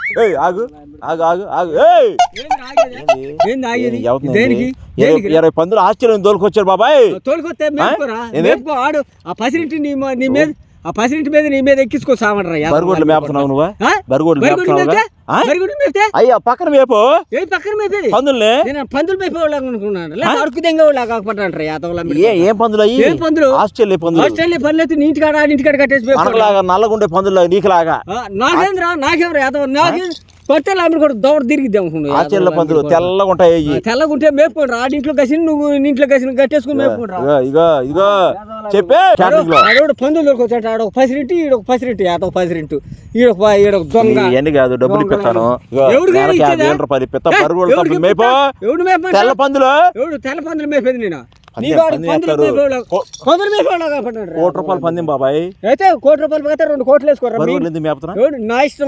ఏయ్ ఆగు ఆగు ఆగు ఆగు ఏయ్ దేనికి 20 పందులు ఆశ్చర్యం తోలుకొచ్చారు బాబాయ్. తోలుకొస్తే మేపుకో ఆడు ఆ పసిరింటి నీ మీద ఆ పసిరింటి మీద నీ మీద ఎక్కించుకో సామంటారా బరిగొడ్లు మేపుతున్నావు నువ్వు బరిగొడ్లు మేపితే అయ్యా పక్కన మేపు ఏ పక్కన మేపేది పందుల్ని నేను పందులు మేపేవాళ్ళ అనుకున్నాను అడుకు దెంగ వాళ్ళ కాకపోతాంటారా ఏం పందులు అయ్యి ఏం పందులు ఆస్ట్రేలియా పందులు ఆస్ట్రేలియా పనులు అయితే ఇంటికాడ కట్టేసి మనకులాగా నల్లగుండే పందులు నీకులాగా నాకేంద్రా నాకేమరా యాదవ్ నాకే కొట్టే లాంటి కూడా దౌడ తిరిగిద్ది అనుకున్నాను ఆస్ట్రేలియా పందులు తెల్లగా ఉంటాయి తెల్లగుంటే మేపుకోండి ఆడింట్లో కసి నువ్వు ఇంట్లో కసి కట్టేసుకుని మేపుకుంటా ఇగో ఇగో చెప్పే పందులు దొరకొచ్చాట ఆడొక పసిరింటి ఈడొక పసిరింటి అతొక పసిరింటు ఈడొక దొంగ ఎన్ని కాదు డబ్బులు ఇప్పిస్తాను తెల్ల పందులు తెల్ల పందులు మేపేది నేను ₹1 పందెం బాబాయ్ అయితే ₹1 పోతే 2 కోట్లు వేసుకోరా మేపుతున్నా నా ఇష్టం.